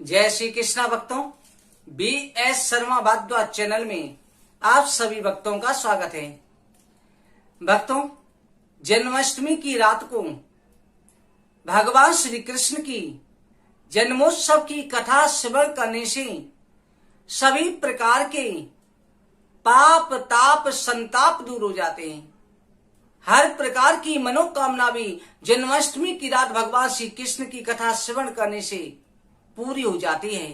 जय श्री कृष्णा भक्तों, BS. Sharma Bhardwaj channel में आप सभी भक्तों का स्वागत है। भक्तों, जन्माष्टमी की रात को भगवान श्री कृष्ण की जन्मोत्सव की कथा श्रवण करने से सभी प्रकार के पाप ताप संताप दूर हो जाते हैं। हर प्रकार की मनोकामना भी जन्माष्टमी की रात भगवान श्री कृष्ण की कथा श्रवण करने से पूरी हो जाती है।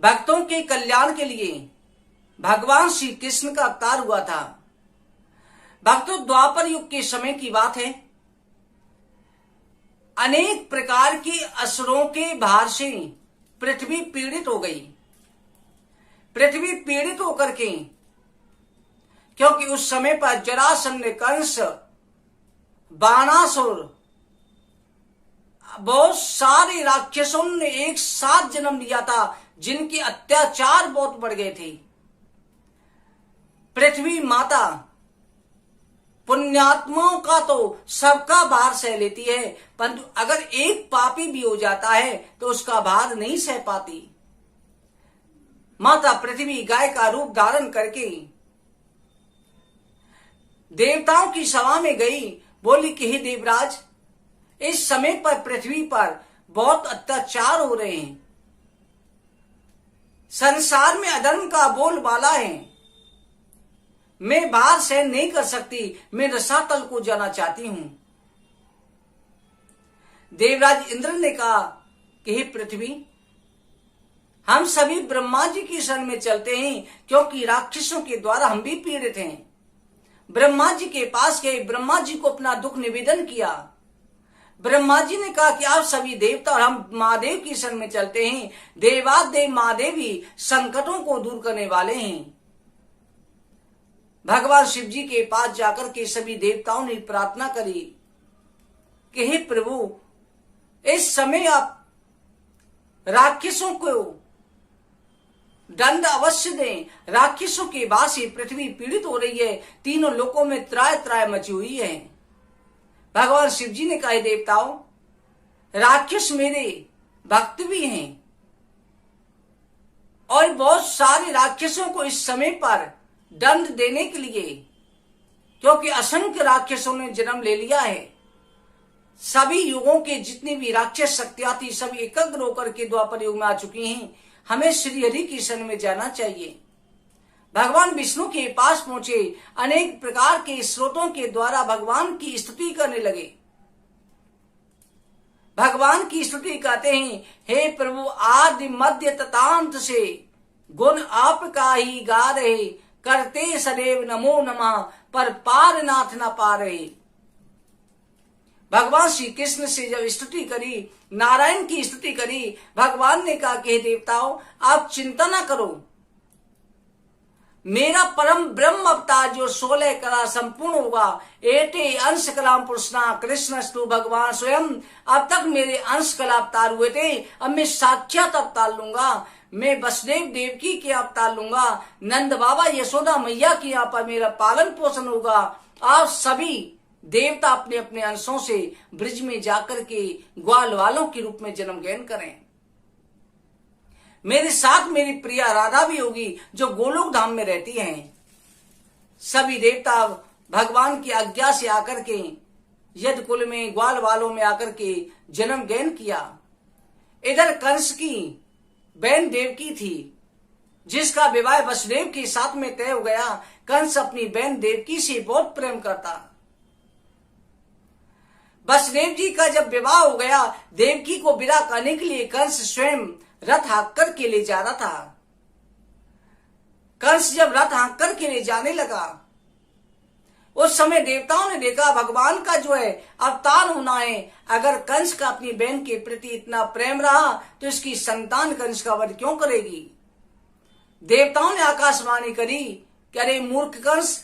भक्तों के कल्याण के लिए भगवान श्री कृष्ण का अवतार हुआ था। भक्तों, द्वापर युग के समय की बात है। अनेक प्रकार के असुरों के भार से पृथ्वी पीड़ित हो गई। पृथ्वी पीड़ित होकर के, क्योंकि उस समय पर जरासंध, कंस, बाणासुर, बहुत सारे राक्षसों ने एक साथ जन्म लिया था, जिनके अत्याचार बहुत बढ़ गए थे। पृथ्वी माता पुण्यात्माओं का तो सबका भार सह लेती है, परंतु अगर एक पापी भी हो जाता है तो उसका भार नहीं सह पाती। माता पृथ्वी गाय का रूप धारण करके देवताओं की सभा में गई। बोली कि हे देवराज, इस समय पर पृथ्वी पर बहुत अत्याचार हो रहे हैं। संसार में अधर्म का बोलबाला है। मैं भार सहन नहीं कर सकती, मैं रसातल को जाना चाहती हूं। देवराज इंद्र ने कहा कि हे पृथ्वी, हम सभी ब्रह्मा जी की शरण में चलते हैं, क्योंकि राक्षसों के द्वारा हम भी पीड़ित हैं। ब्रह्मा जी के पास गए, ब्रह्मा जी को अपना दुख निवेदन किया। ब्रह्मा जी ने कहा कि आप सभी देवता और हम महादेव की शरण में चलते हैं। देवादेव महादेव ही संकटों को दूर करने वाले हैं। भगवान शिव जी के पास जाकर के सभी देवताओं ने प्रार्थना करी कि हे प्रभु, इस समय आप राक्षसों को दंड अवश्य दें। राक्षसों के बाद से पृथ्वी पीड़ित हो रही है। तीनों लोकों में त्राय त्राय मची हुई है। भगवान शिव जी ने कहा, देवताओं, राक्षस मेरे भक्त भी हैं और बहुत सारे राक्षसों को इस समय पर दंड देने के लिए, क्योंकि असंख्य राक्षसों ने जन्म ले लिया है। सभी युगों के जितनी भी राक्षस शक्तियां थी, सभी एकत्र होकर के द्वापर युग में आ चुकी हैं। हमें श्री हरि की शरण में जाना चाहिए। भगवान विष्णु के पास पहुंचे, अनेक प्रकार के स्रोतों के द्वारा भगवान की स्तुति करने लगे। भगवान की स्तुति कहते हैं, हे प्रभु, आदि मध्य ततांत से गुण आपका ही गा रहे, करते सदैव नमो नमः, पर पार नाथ न पा रहे। भगवान श्री कृष्ण से जब स्तुति करी, नारायण की स्तुति करी, भगवान ने कहा कि देवताओं, आप चिंता ना करो। मेरा परम ब्रह्म अवतार जो 16 कला संपूर्ण होगा, 8 अंश कलाम पुरुषना कृष्ण स्तु भगवान स्वयं। अब तक मेरे अंश कला अवतार हुए थे, अब मैं साक्षात अवतार लूंगा। मैं वसुदेव देवकी के अवतार लूंगा। नंद बाबा यशोदा मैया की यहाँ पर मेरा पालन पोषण होगा। आप सभी देवता अपने अपने अंशों से ब्रिज में जाकर के ग्वाल वालों के रूप में जन्म ग्रहण करें। मेरे साथ मेरी प्रिया राधा भी होगी, जो गोलोक धाम में रहती हैं। सभी देवता भगवान की आज्ञा से आकर के यद कुल में ग्वाल वालों में आकर के जन्म ग्रहण किया। इधर कंस की बहन देवकी थी, जिसका विवाह वसुदेव के साथ में तय हो गया। कंस अपनी बहन देवकी से बहुत प्रेम करता। वसुदेव जी का जब विवाह हो गया, देवकी को विदा करने के लिए कंस स्वयं रथ हाँक कर के ले जा रहा था। कंस जब रथ हाँक कर के ले जाने लगा, उस समय देवताओं ने देखा भगवान का जो है अवतार होना है। अगर कंस का अपनी बहन के प्रति इतना प्रेम रहा तो इसकी संतान कंस का वध क्यों करेगी। देवताओं ने आकाशवाणी करी कि अरे मूर्ख कंस,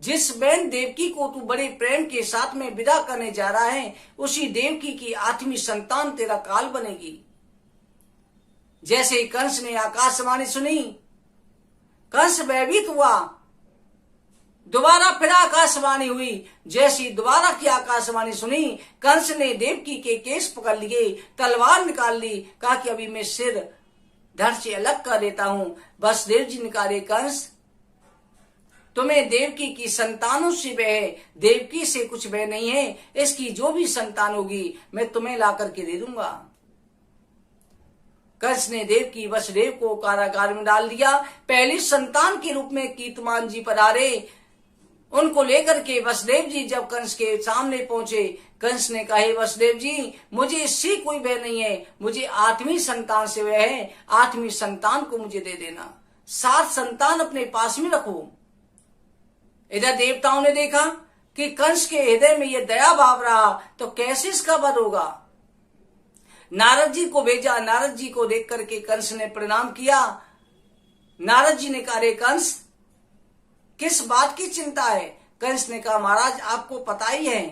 जिस बहन देवकी को तू बड़े प्रेम के साथ में विदा करने जा रहा है, उसी देवकी की आठवीं संतान तेरा काल बनेगी। जैसे ही कंस ने आकाशवाणी सुनी, कंस भयभीत हुआ। दोबारा फिर आकाशवाणी हुई। जैसी दोबारा की आकाशवाणी सुनी, कंस ने देवकी के केस पकड़ लिए, तलवार निकाल ली, कहा कि अभी मैं सिर धड़ से अलग कर देता हूं। वसुदेव जी ने कहा, रे कंस, तुम्हें देवकी की संतानों से भय है, देवकी से कुछ भय नहीं है। इसकी जो भी संतान होगी मैं तुम्हें ला करके दे दूंगा। कंस ने देवकी वसुदेव को कारागार में डाल दिया। पहली संतान के रूप में कीर्तिमान जी पधारे। उनको लेकर के वसुदेव जी जब कंस के सामने पहुंचे, कंस ने कहा, वसुदेव जी, मुझे इससे कोई भय नहीं है, मुझे 8वीं संतान से भय है, 8वीं संतान को मुझे दे देना, 7 संतान अपने पास में रखो। इधर देवताओं ने देखा कि कंस के हृदय में यह दया भाव रहा, तो कैसे इसका वध होगा। नारद जी को भेजा। नारद जी को देख करके कंस ने प्रणाम किया। नारद जी ने कहा, रे कंस, किस बात की चिंता है। कंस ने कहा, महाराज, आपको पता ही है,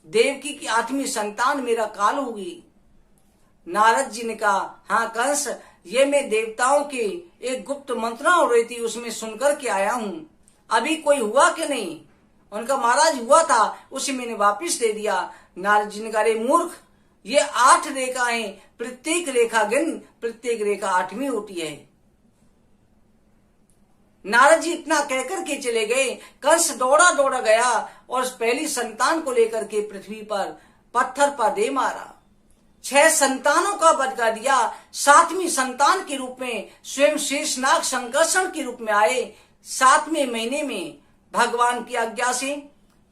देवकी की 8वीं संतान मेरा काल होगी। नारद जी ने कहा, हाँ कंस, ये मैं देवताओं की एक गुप्त मंत्रणा हो रही थी, उसमें सुनकर के आया हूं। अभी कोई हुआ कि नहीं। उनका, महाराज, हुआ था, उसे मैंने वापिस दे दिया। नारद जी ने कहा, रे मूर्ख, ये 8 रेखाएं, प्रत्येक रेखा गिन, प्रत्येक रेखा 8वीं होती है। नारद जी इतना कहकर के चले गए। कंस दौड़ा दौड़ा गया और उस पहली संतान को लेकर के पृथ्वी पर पत्थर पर दे मारा। 6 संतानों का वध कर दिया। 7वीं संतान के रूप में स्वयं शेषनाग संकर्षण के रूप में आए। 7वें महीने में भगवान की आज्ञा से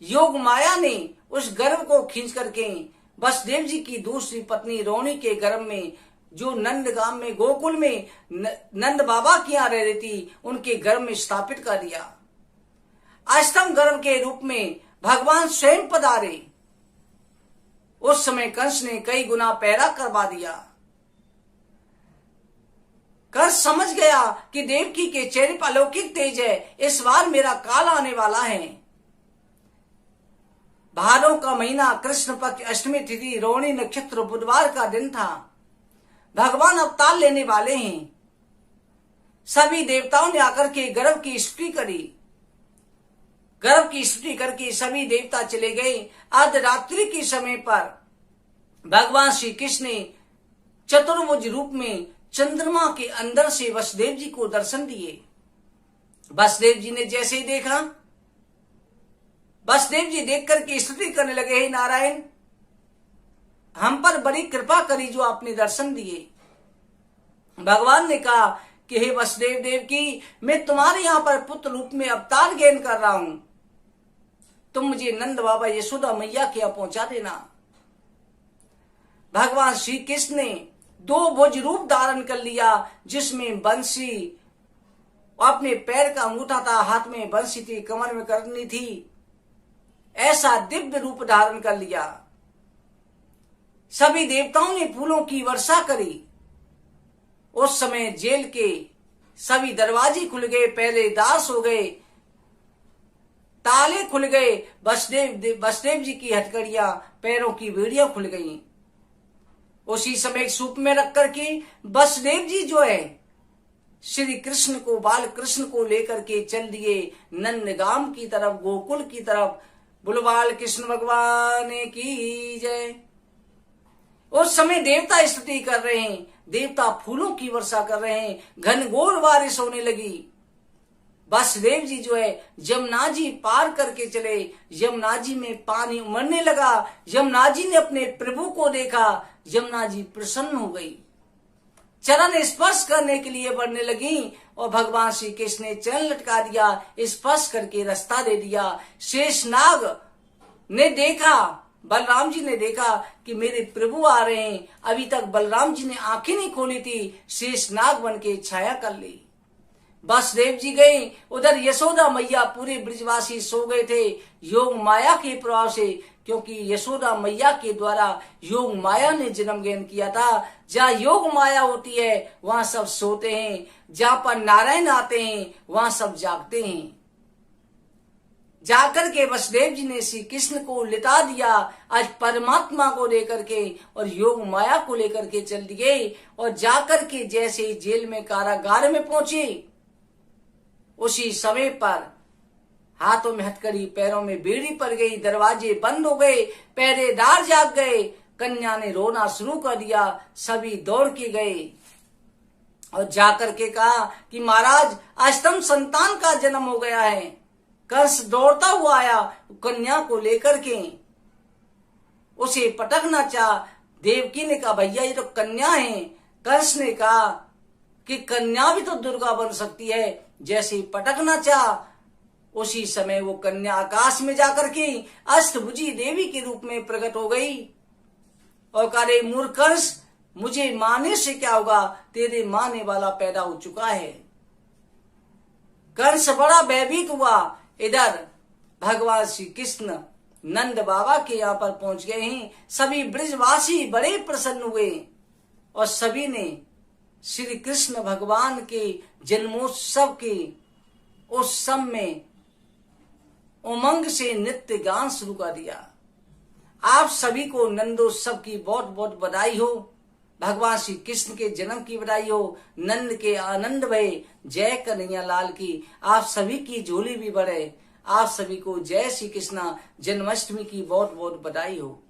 योग माया ने उस गर्भ को खींच करके वसुदेव जी की दूसरी पत्नी रोहिणी के गर्भ में, जो नंदगाम में गोकुल में नंद बाबा की यहाँ रह रही थी, उनके गर्भ में स्थापित कर दिया। अष्टम गर्भ के रूप में भगवान स्वयं पधारे। उस समय कंस ने कई गुना पैरा करवा दिया। कंस समझ गया कि देवकी के चेहरे पर अलौकिक तेज है, इस बार मेरा काल आने वाला है। भादों का महीना, कृष्ण पक्ष, अष्टमी तिथि, रोहिणी नक्षत्र, बुधवार का दिन था। भगवान अवतार लेने वाले हैं। सभी देवताओं ने आकर के गर्भ की स्तुति करी। गर्भ की स्तुति करके सभी देवता चले गए। अर्धरात्रि के समय पर भगवान श्री कृष्ण ने चतुर्भुज रूप में चंद्रमा के अंदर से वसुदेव जी को दर्शन दिए। वसुदेव जी ने जैसे ही देखा, वसुदेव जी देख करके स्तुति करने लगे, हे नारायण, हम पर बड़ी कृपा करी जो आपने दर्शन दिए। भगवान ने कहा कि हे वसुदेव देव की, मैं तुम्हारे यहां पर पुत्र रूप में अवतार ग्रहण कर रहा हूं, तुम मुझे नंद बाबा यशोदा मैया के यहाँ पहुंचा देना। भगवान श्री कृष्ण ने 2 भुज रूप धारण कर लिया, जिसमें बंसी, अपने पैर का अंगूठा था, हाथ में बंसी थी, कमर में करनी थी। ऐसा दिव्य रूप धारण कर लिया। सभी देवताओं ने फूलों की वर्षा करी। उस समय जेल के सभी दरवाजे खुल गए, पहरे दास हो गए, ताले खुल गए। वसुदेव जी की हथकड़ियां, पैरों की बेड़ियां खुल गईं। उसी समय एक सूप में रख करके वसुदेव जी जो है श्री कृष्ण को, बाल कृष्ण को लेकर के चल दिए नंदगाम की तरफ, गोकुल की तरफ। बोलो बाल कृष्ण भगवान की जय। उस समय देवता स्तुति कर रहे हैं, देवता फूलों की वर्षा कर रहे हैं, घनघोर बारिश होने लगी। वसुदेव जी जो है यमुना जी पार करके चले। यमुना जी में पानी उमड़ने लगा। यमुना जी ने अपने प्रभु को देखा। यमुना जी प्रसन्न हो गई, चरण स्पर्श करने के लिए बढ़ने लगी और भगवान श्री कृष्ण ने चरण लटका दिया, स्पर्श करके रास्ता दे दिया। शेषनाग ने देखा, बलराम जी ने देखा कि मेरे प्रभु आ रहे हैं। अभी तक बलराम जी ने आंखें नहीं खोली थी, शेषनाग बन के छाया कर ली। वसुदेव जी गए, उधर यशोदा मैया, पूरे ब्रिजवासी सो गए थे योग माया के प्रभाव से, क्योंकि यशोदा मैया के द्वारा योग माया ने जन्म ग्रहण किया था। जहाँ योग माया होती है वहां सब सोते हैं, जहां पर नारायण आते हैं वहां सब जागते हैं। जाकर के वसुदेव जी ने श्री कृष्ण को लिटा दिया, आज परमात्मा को लेकर के और योग माया को लेकर के चल दिए। और जाकर के जैसे जेल में, कारागार में पहुंचे, उसी समय पर हाथों में हथकड़ी, पैरों में बेड़ी पड़ गई, दरवाजे बंद हो गए, पहरेदार जाग गए। कन्या ने रोना शुरू कर दिया। सभी दौड़ के गए और जाकर के कहा कि महाराज, अष्टम संतान का जन्म हो गया है। कंस दौड़ता हुआ आया कन्या को लेकर के, उसे पटकना चाहा। देवकी ने कहा भैया ये तो कन्या है। कंस ने कहा कि कन्या भी तो दुर्गा बन सकती है। जैसे ही पटकना चाहा, उसी समय वो कन्या आकाश में जाकर के अष्टभुजी देवी के रूप में प्रकट हो गई और कहा रे मूर्ख कंस, मुझे मारने से क्या होगा, तेरे मारने वाला पैदा हो चुका है। कंस बड़ा भयभीत हुआ। इधर भगवान श्री कृष्ण नंद बाबा के यहाँ पर पहुंच गए हैं। सभी ब्रजवासी बड़े प्रसन्न हुए और सभी ने श्री कृष्ण भगवान के जन्मोत्सव के उत्सव में उमंग से नृत्य गान शुरू कर दिया। आप सभी को नंदोत्सव की बहुत बहुत बधाई हो। भगवान श्री कृष्ण के जन्म की बधाई हो। नंद के आनंद भये। जय कन्हैया लाल की। आप सभी की झोली भी बढ़े। आप सभी को जय श्री कृष्णा जन्माष्टमी की बहुत बहुत बधाई हो।